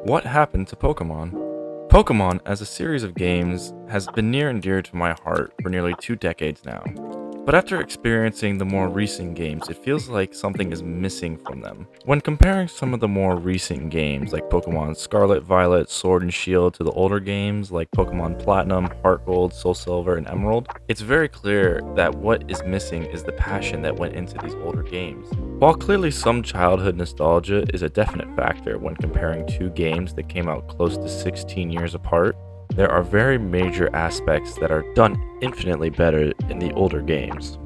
What happened to Pokémon? Pokémon, as a series of games, has been near and dear to my heart for nearly 2 decades now. But after experiencing the more recent games, it feels like something is missing from them. When comparing some of the more recent games like Pokemon Scarlet, Violet, Sword and Shield to the older games like Pokemon Platinum, Heart Gold, Soul Silver, and Emerald, it's very clear that what is missing is the passion that went into these older games. While clearly some childhood nostalgia is a definite factor when comparing two games that came out close to 16 years apart, there are very major aspects that are done infinitely better in the older games.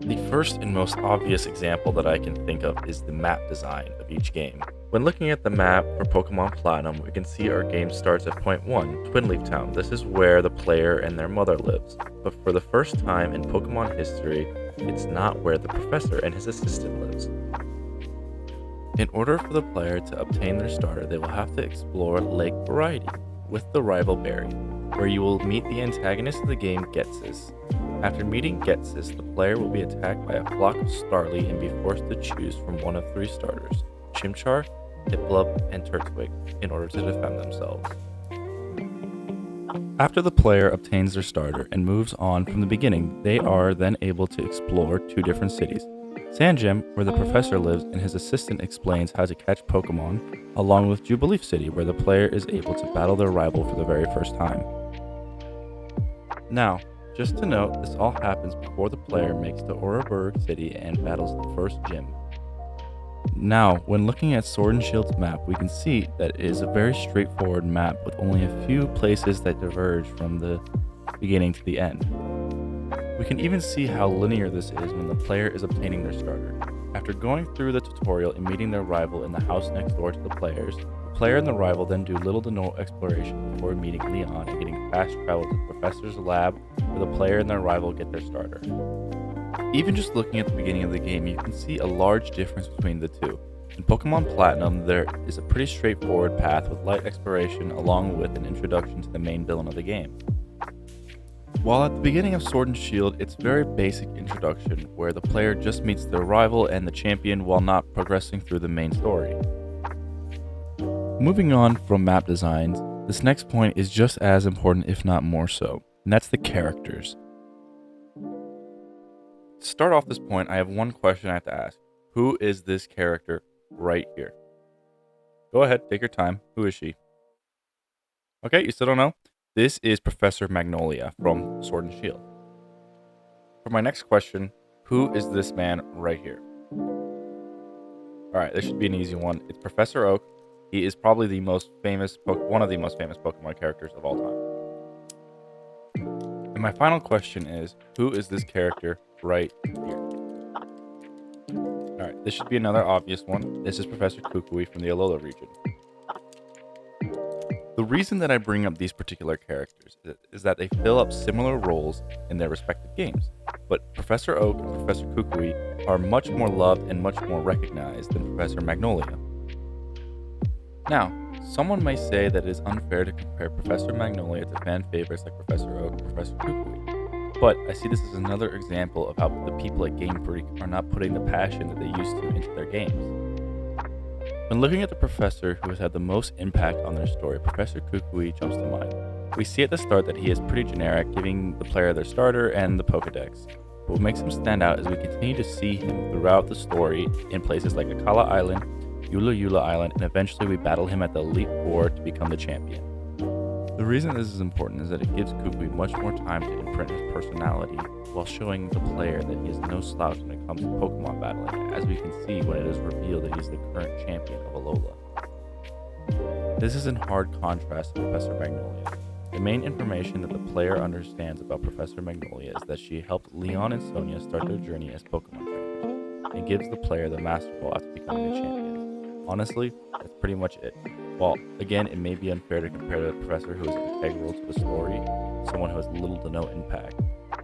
The first and most obvious example that I can think of is the map design of each game. When looking at the map for Pokemon Platinum, we can see our game starts at point 1, Twin Leaf Town. This is where the player and their mother lives. But for the first time in Pokemon history, it's not where the professor and his assistant lives. In order for the player to obtain their starter, they will have to explore Lake Variety with the rival Berry, where you will meet the antagonist of the game, Getsis. After meeting Getsis, the player will be attacked by a flock of Starly and be forced to choose from one of 3 starters, Chimchar, Piplup, and Turtwig, in order to defend themselves. After the player obtains their starter and moves on from the beginning, they are then able to explore 2 different cities. Sandgem, where the professor lives and his assistant explains how to catch Pokemon, along with Jubileef City, where the player is able to battle their rival for the very first time. Now, just to note, this all happens before the player makes to Oreburgh City and battles the first gym. Now, when looking at Sword and Shield's map, we can see that it is a very straightforward map with only a few places that diverge from the beginning to the end. We can even see how linear this is when the player is obtaining their starter. After going through the tutorial and meeting their rival in the house next door to the player and the rival then do little to no exploration before meeting Leon and getting fast travel to the professor's lab where the player and their rival get their starter. Even just looking at the beginning of the game, you can see a large difference between the two. In Pokemon Platinum, there is a pretty straightforward path with light exploration along with an introduction to the main villain of the game. While at the beginning of Sword and Shield, it's a very basic introduction where the player just meets their rival and the champion while not progressing through the main story. Moving on from map designs, this next point is just as important if not more so, and that's the characters. To start off this point, I have one question I have to ask. Who is this character right here? Go ahead, take your time. Who is she? Okay, you still don't know? This is Professor Magnolia from Sword and Shield. For my next question, who is this man right here? Alright, this should be an easy one. It's Professor Oak. He is probably the most famous, one of the most famous Pokemon characters of all time. And my final question is, who is this character right here? Alright, this should be another obvious one. This is Professor Kukui from the Alola region. The reason that I bring up these particular characters is that they fill up similar roles in their respective games, but Professor Oak and Professor Kukui are much more loved and much more recognized than Professor Magnolia. Now, someone may say that it is unfair to compare Professor Magnolia to fan favorites like Professor Oak and Professor Kukui, but I see this as another example of how the people at Game Freak are not putting the passion that they used to into their games. When looking at the professor who has had the most impact on their story, Professor Kukui jumps to mind. We see at the start that he is pretty generic, giving the player their starter and the Pokedex. But what makes him stand out is we continue to see him throughout the story in places like Akala Island, Yula Yula Island, and eventually we battle him at the Elite Four to become the champion. The reason this is important is that it gives Kukui much more time to imprint his personality while showing the player that he is no slouch when it comes to Pokemon battling, as we can see when it is revealed that he is the current champion of Alola. This is in hard contrast to Professor Magnolia. The main information that the player understands about Professor Magnolia is that she helped Leon and Sonia start their journey as Pokemon trainers, and gives the player the Master Ball after becoming a champion. Honestly, that's pretty much it. While, again, it may be unfair to compare the professor who is integral to the story to someone who has little to no impact,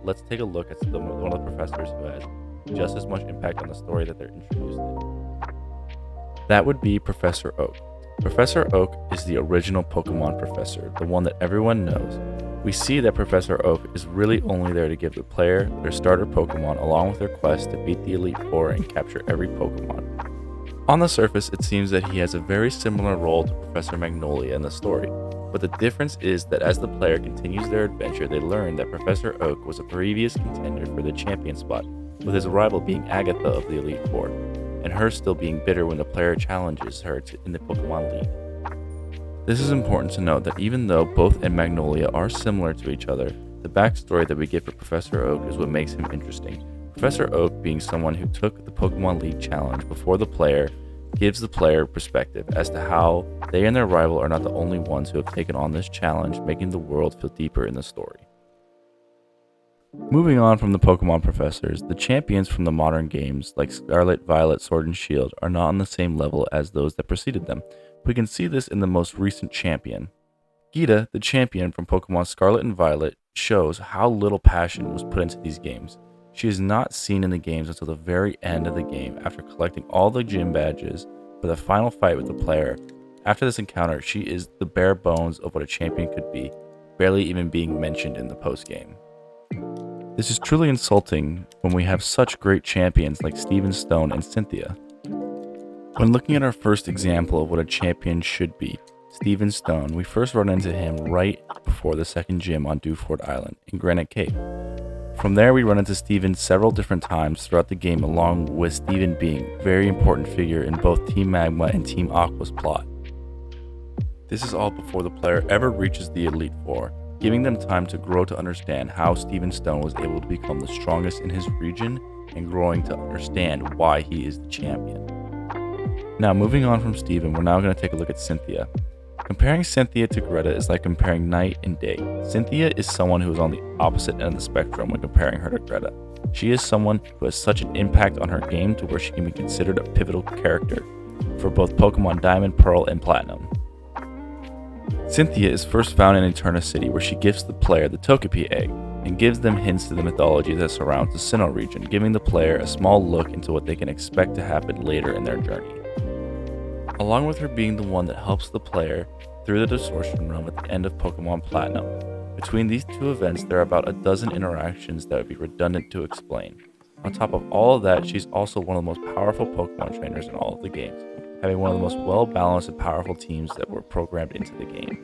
let's take a look at one of the professors who has just as much impact on the story that they're introduced in. That would be Professor Oak. Professor Oak is the original Pokemon professor, the one that everyone knows. we see that Professor Oak is really only there to give the player their starter Pokemon along with their quest to beat the Elite Four and capture every Pokemon. On the surface, it seems that he has a very similar role to Professor Magnolia in the story, but the difference is that as the player continues their adventure, they learn that Professor Oak was a previous contender for the champion spot, with his rival being Agatha of the Elite Four, and her still being bitter when the player challenges her in the Pokemon League. This is important to note that even though both and Magnolia are similar to each other, the backstory that we get for Professor Oak is what makes him interesting. Professor Oak, being someone who took the Pokemon League challenge before the player, gives the player perspective as to how they and their rival are not the only ones who have taken on this challenge, making the world feel deeper in the story. Moving on from the Pokemon professors, the champions from the modern games, like Scarlet, Violet, Sword and Shield, are not on the same level as those that preceded them. We can see this in the most recent champion. Geeta, the champion from Pokemon Scarlet and Violet, shows how little passion was put into these games. She is not seen in the games until the very end of the game after collecting all the gym badges for the final fight with the player. After this encounter, she is the bare bones of what a champion could be, barely even being mentioned in the post-game. This is truly insulting when we have such great champions like Steven Stone and Cynthia. When looking at our first example of what a champion should be, Steven Stone, we first run into him right before the second gym on Dewford Island in Granite Cape. From there, we run into Steven several different times throughout the game, along with Steven being a very important figure in both Team Magma and Team Aqua's plot. This is all before the player ever reaches the Elite Four, giving them time to grow to understand how Steven Stone was able to become the strongest in his region and growing to understand why he is the champion. Now, moving on from Steven, we're now going to take a look at Cynthia. Comparing Cynthia to Greta is like comparing night and day. Cynthia is someone who is on the opposite end of the spectrum when comparing her to Greta. She is someone who has such an impact on her game to where she can be considered a pivotal character for both Pokemon Diamond, Pearl, and Platinum. Cynthia is first found in Eterna City, where she gifts the player the Togepi egg and gives them hints to the mythology that surrounds the Sinnoh region, giving the player a small look into what they can expect to happen later in their journey. Along with her being the one that helps the player through the Distortion Realm at the end of Pokemon Platinum. Between these two events, there are about a dozen interactions that would be redundant to explain. On top of all of that, she's also one of the most powerful Pokemon trainers in all of the games, having one of the most well-balanced and powerful teams that were programmed into the game.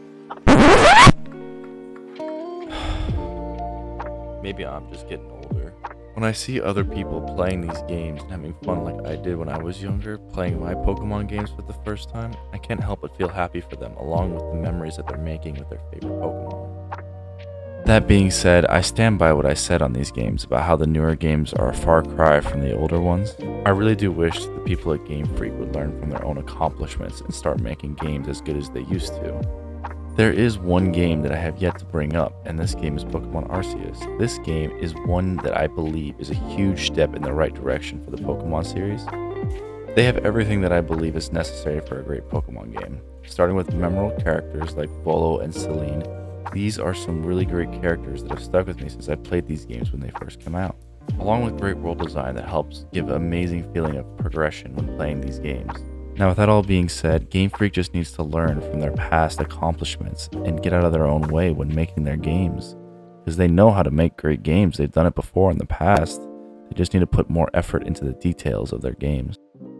Maybe I'm just getting older. When I see other people playing these games and having fun like I did when I was younger, playing my Pokemon games for the first time, I can't help but feel happy for them, along with the memories that they're making with their favorite Pokemon. That being said, I stand by what I said on these games about how the newer games are a far cry from the older ones. I really do wish the people at Game Freak would learn from their own accomplishments and start making games as good as they used to. There is one game that I have yet to bring up, and this game is Pokemon Arceus. This game is one that I believe is a huge step in the right direction for the Pokemon series. They have everything that I believe is necessary for a great Pokemon game. Starting with memorable characters like Volo and Celine, these are some really great characters that have stuck with me since I played these games when they first came out. Along with great world design that helps give an amazing feeling of progression when playing these games. Now, with that all being said, Game Freak just needs to learn from their past accomplishments and get out of their own way when making their games. Because they know how to make great games, they've done it before in the past. They just need to put more effort into the details of their games.